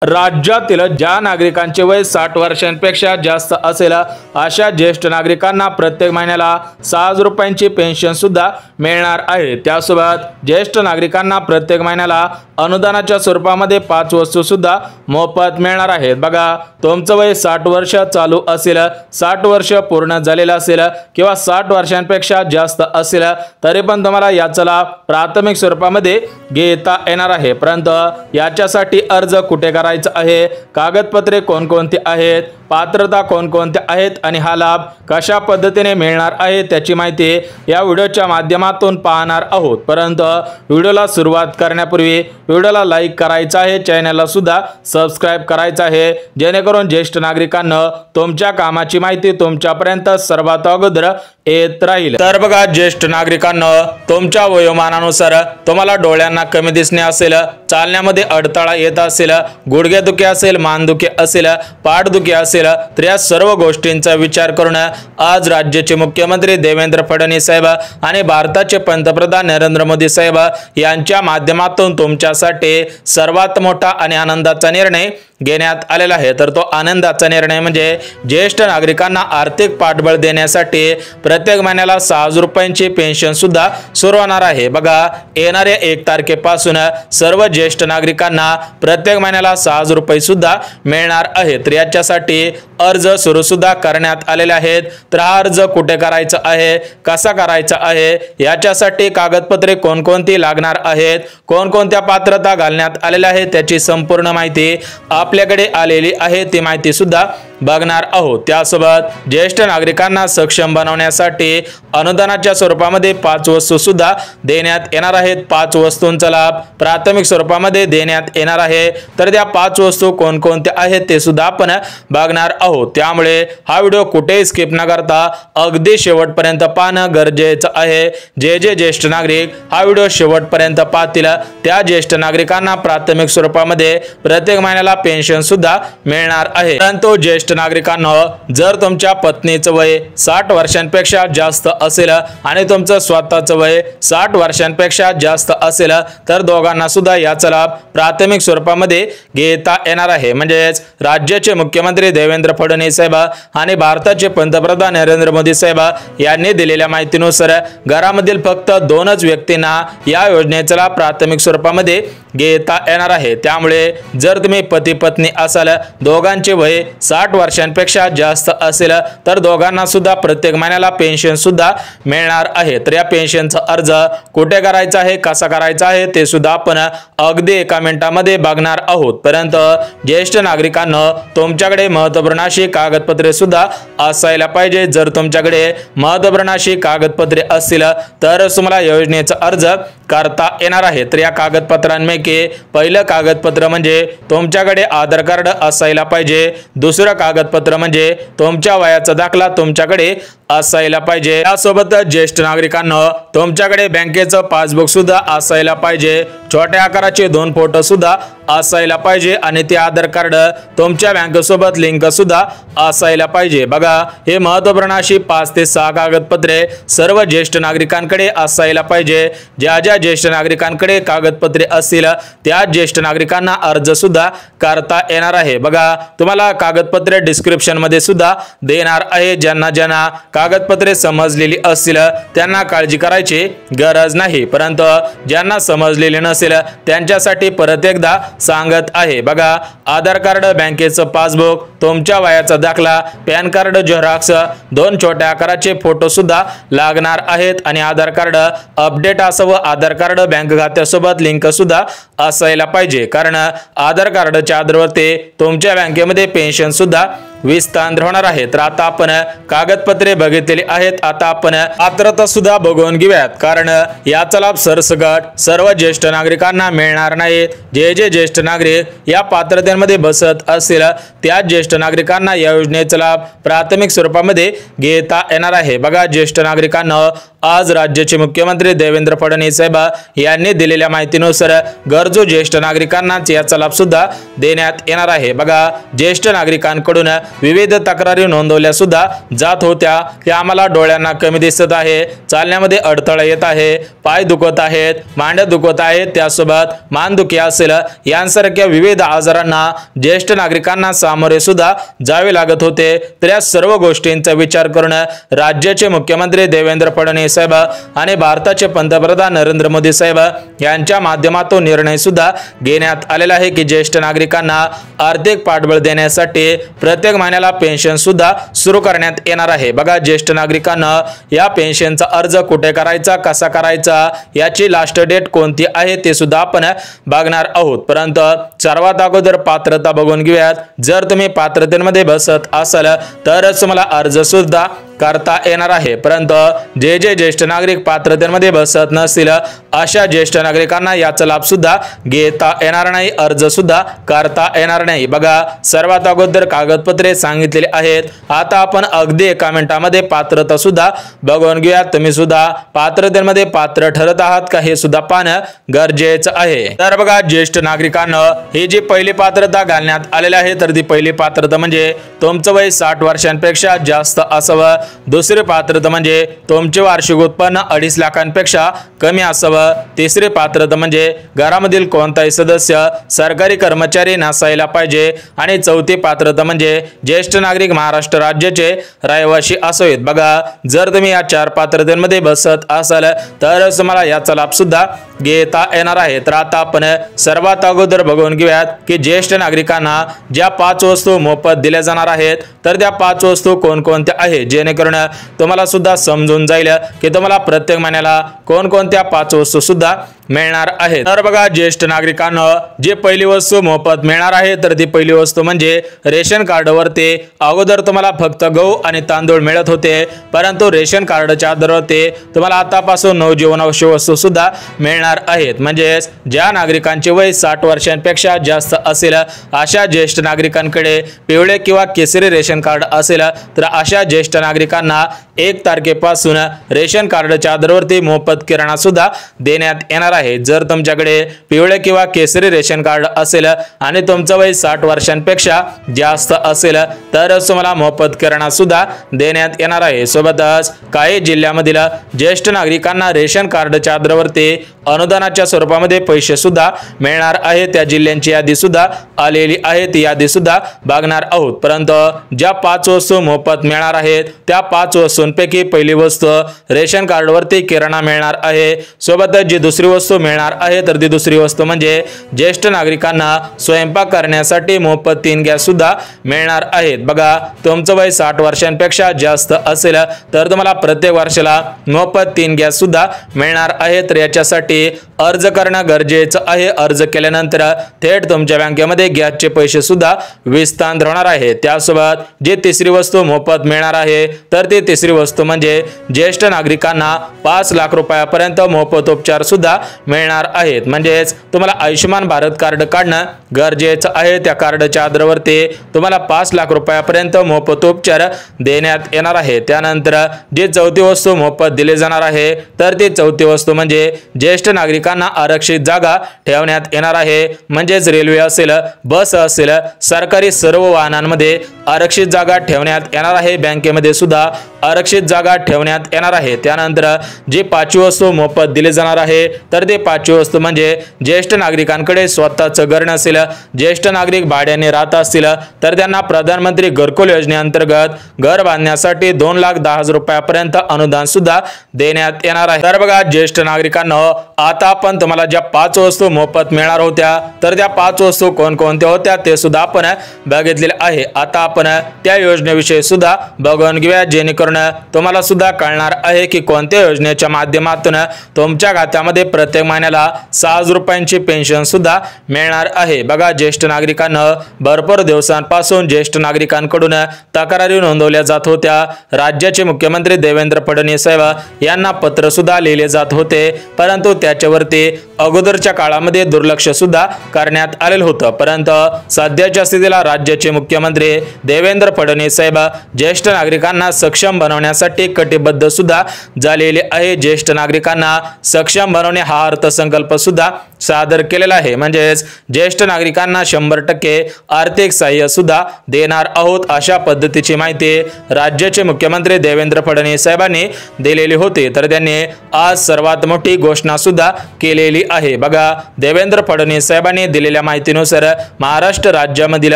राज्यातील ज्या नागरिकांचे वय 60 वर्षांपेक्षा जास्त असेल अशा ज्येष्ठ नागरिकांना प्रत्येक महिन्याला 6,000 रुपयांची पेन्शन सुद्धा मिळणार आहे। त्यासोबत ज्येष्ठ नागरिकांना प्रत्येक महिन्याला अनुदानाच्या स्वरूपामध्ये 5 वस्तू सुद्धा मोफत मिळणार आहेत। बघा, तुमचं वय 60 वर्ष चालू असेल, 60 वर्ष पूर्ण झालेलं असेल किंवा 60 वर्षांपेक्षा जास्त असेल तरी पण तुम्हाला याचा लाभ प्राथमिक स्वरूपामध्ये घेता येणार आहे। परंतु याच्यासाठी अर्ज कुठे करायचा आहे, कागदपत्रे कोणकोणती आहेत, पात्रता कोणकोणत्या आहेत आणि हा लाभ कशा पद्धतीने मिळणार आहे त्याची माहिती या व्हिडिओच्या माध्यमातून पाहणार आहोत। परंतु व्हिडिओला सुरुवात करण्यापूर्वी व्हिडिओला लाईक करायचा आहे, चॅनलला सुद्धा सबस्क्राइब करायचं आहे, जेणेकरून ज्येष्ठ नागरिकांना तुमच्या कामाची माहिती तुमच्यापर्यंत सर्वात अगोदर येत राहील। तर बघा, ज्येष्ठ नागरिकांना तुमच्या वयोमानानुसार तुम्हाला डोळ्यांना कमी दिसणे असेल, चालण्यामध्ये अडथळा येत असेल, गुडघेदुखी असेल, मानदुखी असेल, पाठदुखी असेल, तर या सर्व गोष्टींचा विचार करून आज राज्याचे मुख्यमंत्री देवेंद्र फडणवीस साहेब आणि भारताचे पंतप्रधान नरेंद्र मोदी साहेब यांच्या माध्यमातून तुमच्यासाठी सर्वात मोठा आणि आनंदाचा निर्णय घेण्यात आलेला आहे। तर तो आनंदाचा निर्णय म्हणजे ज्येष्ठ नागरिकांना आर्थिक पाठबळ देण्यासाठी प्रत्येक महिन्याला 6,000 रुपयांची पेन्शन सुद्धा सुरू होणार आहे। बघा, येणाऱ्या 1 तारखेपासून सर्व ज्येष्ठ नागरिकांना प्रत्येक महिन्याला 6,000 रुपये सुद्धा मिळणार आहेत। तर याच्यासाठी अर्ज सुरू सुद्धा करण्यात आलेले आहेत। तर हा अर्ज कुठे करायचा आहे, कसा करायचा आहे, याच्यासाठी कागदपत्रे कोणकोणती लागणार आहेत, कोणकोणत्या पात्रता घालण्यात आलेल्या आहेत त्याची संपूर्ण माहिती आपल्याकडे आलेली आहे, ती माहिती सुद्धा बघणार आहोत। त्यासोबत ज्येष्ठ नागरिकांना सक्षम बनवण्यासाठी अनुदानाच्या स्वरूपामध्ये 5 वस्तू सुद्धा देण्यात येणार आहेत। 5 वस्तूंचा लाभ प्राथमिक स्वरूपामध्ये देण्यात येणार आहे। तर त्या 5 वस्तू कोणकोणत्या आहेत ते सुद्धा आपण बघणार आहोत। त्यामुळे हा व्हिडिओ कुठेही स्किप न करता अगदी शेवटपर्यंत पाहणं गरजेचं आहे। जे ज्येष्ठ नागरिक हा व्हिडिओ शेवटपर्यंत पाहतील त्या ज्येष्ठ नागरिकांना प्राथमिक स्वरूपामध्ये प्रत्येक महिन्याला पेन्शन सुद्धा मिळणार आहे। परंतु ज्येष्ठ नागरिकांना जर तुमच्या पत्नीचं वय 60 वर्षांपेक्षा जास्त असेल आणि तुमचं स्वतःचं वय 60 वर्षांपेक्षा जास्त असेल तर दोघांना सुद्धा याचा लाभ प्राथमिक स्वरूपामध्ये घेता येणार आहे। म्हणजेच राज्याचे मुख्यमंत्री देवेंद्र फडणवीस साहेब आणि भारताचे पंतप्रधान नरेंद्र मोदी साहेब यांनी दिलेल्या माहितीनुसार घरामधील फक्त 2च व्यक्तींना या योजनेचा लाभ प्राथमिक स्वरूपामध्ये घेता येणार आहे। त्यामुळे जर तुम्ही पती पत्नी असाल, दोघांचे वय 60 वर्षांपेक्षा जास्त असेल तर दोघांना सुद्धा प्रत्येक महिन्याला पेन्शन सुद्धा मिळणार आहे। तर या पेन्शनचा अर्ज कुठे करायचा आहे, कसा करायचा आहे ते सुद्धा आपण अगदी 1 मिनिटामध्ये बघणार आहोत। परंतु ज्येष्ठ नागरिकांना तुमच्याकडे महत्त्वपूर्ण अशी कागदपत्रे सुद्धा असायला पाहिजे। जर तुमच्याकडे महत्त्वपूर्ण अशी कागदपत्रे असतील तर तुम्हाला योजनेचा अर्ज करता येणार आहे। तर या कागदपत्रांपैकी पहिलं कागदपत्र म्हणजे तुमच्याकडे आधार कार्ड असायला पाहिजे। दुसरं कागदपत्र म्हणजे तुमच्या वयाचा दाखला तुमच्याकडे असायला पाहिजे। त्यासोबत ज्येष्ठ नागरिकांना तुमच्याकडे बँकेचं पासबुक सुद्धा असायला पाहिजे। छोट्या आकाराचे 2 फोटो सुद्धा असायला पाहिजे आणि ते आधार कार्ड तुमच्या बँकेसोबत लिंक सुद्धा असायला पाहिजे। बघा, हे महत्त्वपूर्ण अशी 5 ते 6 कागदपत्रे सर्व ज्येष्ठ नागरिकांकडे असायला पाहिजे। ज्या ज्येष्ठ नागरिकांकडे कागदपत्रे असतील त्या ज्येष्ठ नागरिकांना अर्ज सुद्धा करता येणार आहे। बघा, तुम्हाला कागदपत्रे डिस्क्रिप्शन मध्ये सुद्धा देणार आहे। ज्यांना कागदपत्रे समजलेली असतील त्यांना काळजी करायची गरज नाही, परंतु ज्यांना समजलेले नसेल त्यांच्यासाठी परत एकदा सांगत आहे। बघा, आधार कार्ड, बँकेचं पासबुक, तुमच्या वयाचा दाखला, पॅन कार्ड झेरॉक्स, 2 छोट्या आकाराचे फोटो सुद्धा लागणार आहेत आणि आधार कार्ड अपडेट असावं। आधार कार्ड बँक खात्यासोबत लिंक सुद्धा असायला पाहिजे, कारण आधार कार्डच्या आधारावरती तुमच्या बँकेमध्ये पेन्शन सुद्धा विस्तार होणार आहे। तर आता आपण कागदपत्रे बघितलेली आहेत, आता आपण पात्रता सुद्धा बघून घेऊयात, कारण याचा लाभ सरसकट सर्व ज्येष्ठ नागरिकांना मिळणार नाही। जे ज्येष्ठ नागरिक या पात्रतेमध्ये बसत असतील त्या ज्येष्ठ नागरिकांना या योजनेचा लाभ प्राथमिक स्वरूपामध्ये घेता येणार आहे। बघा, ज्येष्ठ नागरिकांना आज राज्याचे मुख्यमंत्री देवेंद्र फडणवीस साहेब यांनी दिलेल्या माहितीनुसार गरजू ज्येष्ठ नागरिकांना याचा लाभ सुद्धा देण्यात येणार आहे। बघा, ज्येष्ठ नागरिकांकडून विविध तक्रारी नोंदवल्या सुद्धा जात होत्या की आम्हाला डोळ्यांना कमी दिसत आहे, चालण्यामध्ये अडथळा येत आहे, पाय दुखत आहेत, मांड्या दुखत आहेत, त्यासोबत मानदुखी असेल यांसारख्या विविध आजारांना ज्येष्ठ नागरिकांना सामोरे सुद्धा जावे लागत होते। तर या सर्व गोष्टींचा विचार करून राज्याचे मुख्यमंत्री देवेंद्र फडणवीस साहेब आणि भारताचे पंतप्रधान नरेंद्र मोदी साहेब यांच्या माध्यमातून निर्णय सुद्धा घेण्यात आलेला आहे की ज्येष्ठ नागरिकांना आर्थिक पाठबळ देण्यासाठी प्रत्येक महिन्याला पेन्शन सुद्धा सुरू करण्यात येणार आहे। बघा, ज्येष्ठ नागरिकांना या पेन्शनचा अर्ज कुठे करायचा, कसा करायचा, याची लास्ट डेट कोणती आहे ते सुद्धा आपण बघणार आहोत। परंतु सर्वात अगोदर पात्रता बघून घेऊयात। जर तुम्ही पात्रतेमध्ये बसत असाल तरच तुम्हाला अर्ज सुद्धा करता येणार आहे। परंतु जे ज्येष्ठ नागरिक पात्रतेमध्ये बसत नसतील अशा ज्येष्ठ नागरिकांना याचा लाभ सुद्धा घेता येणार नाही, अर्ज सुद्धा करता येणार नाही। बघा, सर्वात अगोदर कागदपत्रे सांगितलेली आहेत। आता आपण अगदी एका मिनिटामध्ये पात्रता सुद्धा बघून घेऊया। तुम्ही सुद्धा पात्रतेमध्ये पात्र ठरत आहात का हे सुद्धा पाहणं गरजेचं आहे। तर बघा, ज्येष्ठ नागरिकांना ही जी पहिली पात्रता घालण्यात आलेली आहे तर ती पहिली पात्रता म्हणजे तुमचं वय 60 वर्षांपेक्षा जास्त असावं। दुसरी पात्रता म्हणजे तुमचे वार्षिक उत्पन्न 2.5 लाखांपेक्षा कमी असावं। तिसरी पात्रता म्हणजे घरामधील कोणताही सदस्य सरकारी कर्मचारी नसायला पाहिजे। आणि चौथी पात्रता म्हणजे ज्येष्ठ नागरिक महाराष्ट्र राज्याचे रहिवासी असावेत। बघा, जर तुम्ही या 4 पात्रतेमध्ये बसत असाल तर तुम्हाला याचा लाभ सुद्धा घेता येणार आहे। तर आता आपण सर्वात अगोदर बघून घेऊयात की ज्येष्ठ नागरिकांना ज्या 5 वस्तू मोफत दिल्या जाणार आहेत तर त्या 5 वस्तू कोणकोणत्या आहेत, जेणेकरून तुम्हाला सुद्धा समजून जाईल की तुम्हाला प्रत्येक महिन्याला कोणकोणत्या 5 वस्तू सुद्धा मिळणार आहेत। तर बघा, ज्येष्ठ नागरिकांना जी पहिली वस्तू मोफत मिळणार आहे तर ती पहिली वस्तू म्हणजे रेशन कार्डवरती अगोदर तुम्हाला फक्त गहू आणि तांदूळ मिळत होते, परंतु रेशन कार्डच्या आधारावरती तुम्हाला आतापासून 9 जीवनावश्यक वस्तू सुद्धा मिळणार आहेत। म्हणजे ज्या नागरिकांचे वय 60 वर्षांपेक्षा जास्त असेल अशा ज्येष्ठ नागरिकांकडे पिवळे किंवा केसरी रेशन कार्ड असेल तर अशा ज्येष्ठ नागरिकांना 1 तारखेपासून रेशन कार्डच्या आधारावरती मोफत किराणा सुद्धा देण्यात येणार आहे। जर तुमच्याकडे पिवळे किंवा केसरी रेशन कार्ड असेल आणि तुमचं वय 60 वर्षांपेक्षा जास्त असेल तर तुम्हाला मोफत किराणा सुद्धा देण्यात येणार आहे। सोबतच काही जिल्ह्यामधील ज्येष्ठ नागरिकांना रेशन कार्डच्या आधारावरती अनुदानाच्या स्वरूपामध्ये पैसे सुद्धा मिळणार आहे। त्या जिल्ह्यांची यादी सुद्धा आलेली आहे, ती यादी सुद्धा बघणार आहोत। परंतु ज्या 5 वस्तू मोफत मिळणार आहेत त्या 5 वस्तूंपैकी पहिली वस्तू रेशन कार्डवरती किराणा मिळणार आहे। सोबतच जी दुसरी वस्तू मिळणार आहे तर ती दुसरी वस्तू म्हणजे ज्येष्ठ नागरिकांना स्वयंपाक करण्यासाठी मोफत 3 गॅस सुद्धा मिळणार आहेत। बघा, तुमचं वय 60 वर्षांपेक्षा जास्त असेल तर तुम्हाला प्रत्येक वर्षाला मोफत 3 गॅस सुद्धा मिळणार आहे। तर याच्यासाठी अर्ज करणं गरजेचं आहे। अर्ज केल्यानंतर थेट तुमच्या बँकेमध्ये गॅसचे पैसे सुद्धा विस्तार होणार आहे। त्यासोबत जी तिसरी वस्तू मोफत मिळणार आहे तर ती तिसरी वस्तू म्हणजे ज्येष्ठ नागरिकांना 5 लाख रुपयापर्यंत मोफत उपचार सुद्धा मिळणार आहेत। म्हणजेच तुम्हाला आयुष्यमान भारत कार्ड काढणं गरजेचं आहे। त्या कार्डच्या आधारावरती तुम्हाला 5 लाख रुपयापर्यंत मोफत उपचार देण्यात येणार आहे। त्यानंतर जी चौथी वस्तू मोफत दिली जाणार आहे तर ती चौथी वस्तू म्हणजे ज्येष्ठ नागरिकांना आरक्षित जागा ठेवण्यात येणार आहे। म्हणजेच रेल्वे असेल, बस असेल, सरकारी सर्व वाहनांमध्ये आरक्षित जागा ठेवण्यात येणार आहे। बँकेमध्ये सुद्धा आरक्षित जागा ठेवण्यात येणार आहे। त्यानंतर जी 5वी वस्तू मोफत दिली जाणार आहे तर ते 5वी वस्तू म्हणजे ज्येष्ठ नागरिकांकडे स्वतःचं घर नसेल, ज्येष्ठ नागरिक भाड्याने राहत असतील तर त्यांना प्रधानमंत्री घरकुल योजनेअंतर्गत घर बांधण्यासाठी 2,10,000 रुपयापर्यंत अनुदान सुद्धा देण्यात येणार आहे। तर बघा, ज्येष्ठ नागरिकांना आता आपण तुम्हाला ज्या 5 वस्तू मोफत मिळणार होत्या तर त्या 5 वस्तू कोणकोणत्या होत्या ते सुद्धा आपण बघितलेले आहे। आता आपण त्या योजनेविषयी सुद्धा बघून घेऊया, जेणेकरून तुम्हाला सुद्धा कळणार आहे की कोणत्या योजनेच्या माध्यमातून तुमच्या खात्यामध्ये प्रत्येक महिन्याला 6,000 रुपयांची पेन्शन सुद्धा मिळणार आहे। बघा, ज्येष्ठ नागरिकांना भरपूर दिवसांपासून ज्येष्ठ नागरिकांकडून तक्रारी नोंदवल्या जात होत्या। राज्याचे मुख्यमंत्री देवेंद्र फडणवीस साहेब यांना पत्र सुद्धा लिहिले जात होते, परंतु त्याच्यावरती अगोदरच्या काळामध्ये दुर्लक्ष सुद्धा करण्यात आलेलं होतं। परंतु सध्याच्या स्थितीला राज्याचे मुख्यमंत्री देवेंद्र फडणवीस साहेब ज्येष्ठ नागरिकांना सक्षम बनवण्यासाठी बनवण्यासाठी कटिबद्ध सुद्धा झालेले आहे। ज्येष्ठ नागरिकांना सक्षम बनवणे हा अर्थसंकल्प सुद्धा सादर केलेला आहे। म्हणजेच ज्येष्ठ नागरिकांना 100% आर्थिक सहाय्य सुद्धा देणार आहोत, अशा पद्धतीची माहिती राज्याचे मुख्यमंत्री देवेंद्र फडणवीस साहेबांनी दिलेली होती। तर त्यांनी आज सर्वात मोठी घोषणा सुद्धा केलेली आहे। बघा, देवेंद्र फडणवीस साहेबांनी दिलेल्या माहितीनुसार महाराष्ट्र राज्यामधील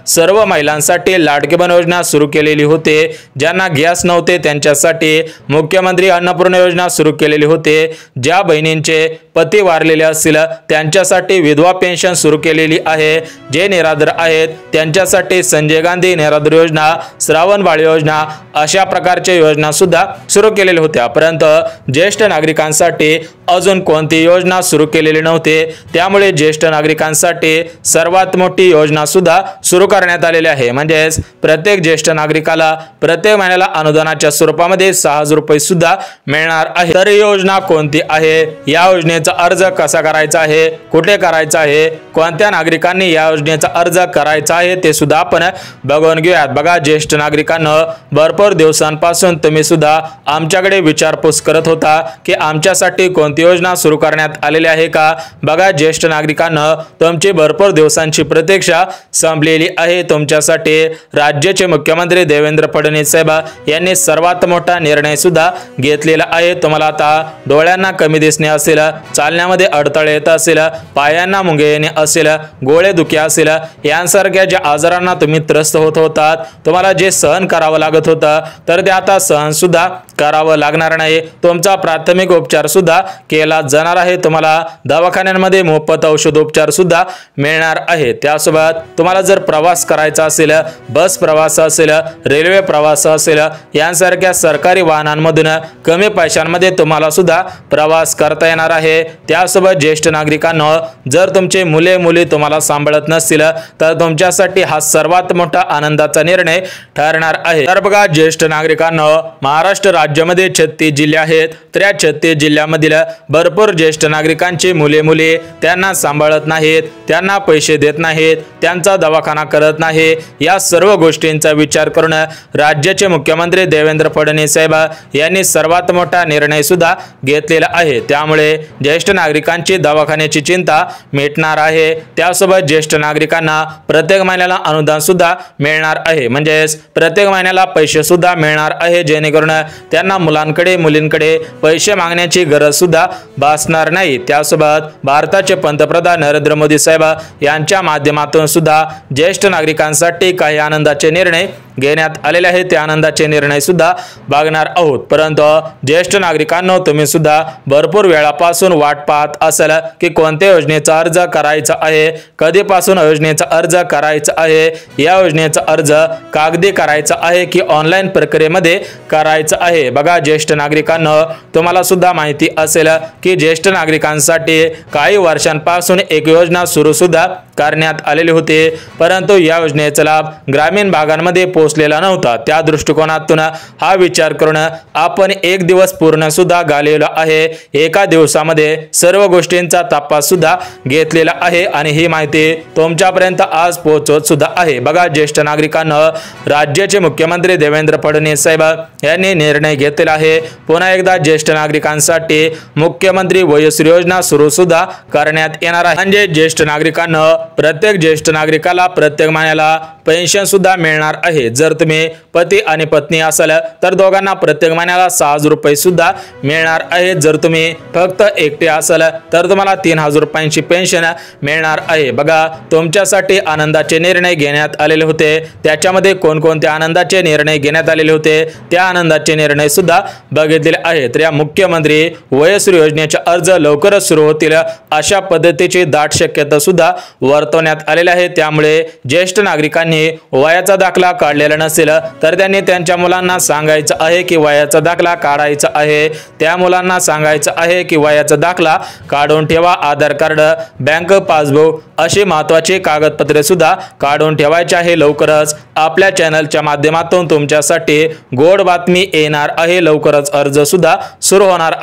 सर्व महिलांसाठी लाडकी बहीण योजना सुरू केलेली होती। ज्यांना गॅस नव्हते त्यांच्यासाठी मुख्यमंत्री अन्नपूर्णा योजना सुरू केलेली होती। ज्या बहिणींचे पती वारलेले असतील त्यांच्यासाठी विधवा पेन्शन सुरू केलेली आहे। जे निराधार आहेत त्यांच्यासाठी संजय गांधी निराधार योजना, श्रावण बाळ योजना अशा प्रकारच्या योजना सुद्धा सुरू केलेल्या होत्या। परंतु ज्येष्ठ नागरिकांसाठी अजून कोणती योजना सुरू केलेली नव्हती। त्यामुळे ज्येष्ठ नागरिकांसाठी सर्वात मोठी योजना सुद्धा सुरू करण्यात आलेली आहे। म्हणजेच प्रत्येक ज्येष्ठ नागरिकाला प्रत्येक महिन्याला अनुदानाच्या स्वरूपामध्ये 6,000 रुपये सुद्धा मिळणार आहे। तर ही योजना कोणती आहे, या योजनेचा अर्ज कसा करायचा आहे, कुठे करायचा आहे, कोणत्या नागरिकांनी या योजनेचा अर्ज करायचा आहे ते सुद्धा आपण बघून घेऊयात। बघा, ज्येष्ठ नागरिकांना भरपूर दिवसांपासून तुम्ही सुद्धा आमच्याकडे विचारपूस करत होता की आमच्यासाठी कोणती योजना सुरू करण्यात आलेली आहे का। बघा, ज्येष्ठ नागरिकांना तुमची भरपूर दिवसांची प्रतीक्षा संपलेली आहे। तुमच्यासाठी राज्याचे मुख्यमंत्री देवेंद्र फडणवीस साहेब यांनी सर्वात मोठा निर्णय सुद्धा घेतलेला आहे। तुम्हाला आता डोळ्यांना कमी दिसणे असेल, चालण्यामध्ये अडथळे येत असेल, पायांना मुंगे येणे असेल, गोळे दुखी असेल, यांसारख्या ज्या आजारांना तुम्ही त्रस्त होत होतात, तुम्हाला जे सहन करावं लागत होतं तर ते आता सहन सुद्धा करावं लागणार नाही। तुमचा प्राथमिक उपचार सुद्धा केला जाणार आहे। तुम्हाला दवाखान्यांमध्ये मोफत औषध उपचार सुद्धा मिळणार आहे। त्यासोबत तुम्हाला जर प्रवास करायचा असेल, बस प्रवास असेल, रेल्वे प्रवास असेल, यांसारख्या सरकारी वाहनांमधून कमी पैशांमध्ये तुम्हाला सुद्धा प्रवास करता येणार आहे। त्यासोबत ज्येष्ठ नागरिकांना जर तुमचे मुले तुम्हाला सांभाळत नसतील तर तुमच्यासाठी हा सर्वात मोठा आनंदाचा निर्णय ठरणार आहे। तर बघा, ज्येष्ठ नागरिकांना महाराष्ट्र राज्यामध्ये 36 जिल्हे आहेत। तर या 36 जिल्ह्यामधील भरपूर ज्येष्ठ नागरिकांची मुले त्यांना सांभाळत नाहीत, त्यांना पैसे देत नाहीत, त्यांचा दवाखाना करत नाही। या सर्व गोष्टींचा विचार करून राज्याचे मुख्यमंत्री देवेंद्र फडणवीस साहेब यांनी सर्वात मोठा निर्णय सुद्धा घेतलेला आहे। त्यामुळे ज्येष्ठ नागरिकांची दवाखान्याची चिंता मिटणार आहे। त्यासोबत ज्येष्ठ नागरिकांना प्रत्येक महिन्याला अनुदान सुद्धा मिळणार आहे। म्हणजेच प्रत्येक महिन्याला पैसे सुद्धा मिळणार आहे, जेणेकरून त्यांना मुलांकडे मुलींकडे पैसे मागण्याची गरज सुद्धा भासणार नाही। त्यासोबत भारताचे पंतप्रधान नरेंद्र मोदी साहेब यांच्या माध्यमातून सुद्धा ज्येष्ठ नागरिकांसाठी काही आनंदाचे निर्णय घेण्यात आलेले आहेत। त्या आनंदाचे निर्णय सुद्धा बघणार आहोत। परंतु ज्येष्ठ नागरिकांना तुम्ही सुद्धा भरपूर वेळापासून वाट पाहत असाल की कोणत्या योजनेचा अर्ज करायचा आहे, कधीपासून योजनेचा अर्ज करायचा आहे, या योजनेचा अर्ज कागदी करायचा आहे की ऑनलाईन प्रक्रियेमध्ये करायचा आहे। बघा, ज्येष्ठ नागरिकांना तुम्हाला सुद्धा माहिती असेल की ज्येष्ठ नागरिकांसाठी काही वर्षांपासून एक योजना सुरू सुद्धा करण्यात आलेली होती, परंतु या योजनेचा लाभ ग्रामीण भागांमध्ये पोहोचलेला नव्हता। त्या दृष्टिकोनातून हा विचार करून आपण एक दिवस पूर्ण सुद्धा घालवला आहे। एका दिवसामध्ये सर्व गोष्टींचा तपास सुद्धा घेतलेला आहे आणि ही माहिती तुमच्यापर्यंत आज पोहोचत सुद्धा आहे। बघा, ज्येष्ठ नागरिकांना राज्याचे मुख्यमंत्री देवेंद्र फडणवीस साहेब यांनी निर्णय घेतलेला आहे। पुन्हा एकदा ज्येष्ठ नागरिकांसाठी मुख्यमंत्री वयोश्री योजना सुरू सुद्धा करण्यात येणार आहे। म्हणजे ज्येष्ठ नागरिकांना प्रत्येक ज्येष्ठ नागरिकाला प्रत्येक महिन्याला पेन्शन सुद्धा मिळणार आहे। जर तुम्ही पती आणि पत्नी असाल तर दोघांना प्रत्येक महिन्याला 6,000 रुपये सुद्धा मिळणार आहे। जर तुम्ही फक्त एकटे असाल तर तुम्हाला 3,000 रुपयांची पेन्शन मिळणार आहे। बघा, तुमच्यासाठी आनंदाचे निर्णय घेण्यात आलेले होते। त्याच्यामध्ये कोणकोणते आनंदाचे निर्णय घेण्यात आलेले होते त्या आनंदाचे निर्णय सुद्धा बघितलेले आहेत। तर या मुख्यमंत्री वयोश्री योजनेचे अर्ज लवकरच सुरू होतील अशा पद्धतीची दाट शक्यता सुद्धा वर्तवण्यात आलेली आहे। त्यामुळे ज्येष्ठ नागरिकांनी वयाचा दाखला काढलेला नसेल तर त्यांनी त्यांच्या मुलांना सांगायचं आहे की वयाचा दाखला काढायचा आहे। त्या मुलांना सांगायचं आहे की वयाचा दाखला काढून ठेवा। आधार कार्ड, बँक पासबुक अशी महत्त्वाची कागदपत्रे सुद्धा काढून ठेवायचे आहे। लवकरच आपल्या चॅनलच्या माध्यमातून तुमच्यासाठी गोड बातमी येणार आहे। लवकरच अर्ज सुद्धा सुरू होणार आहे।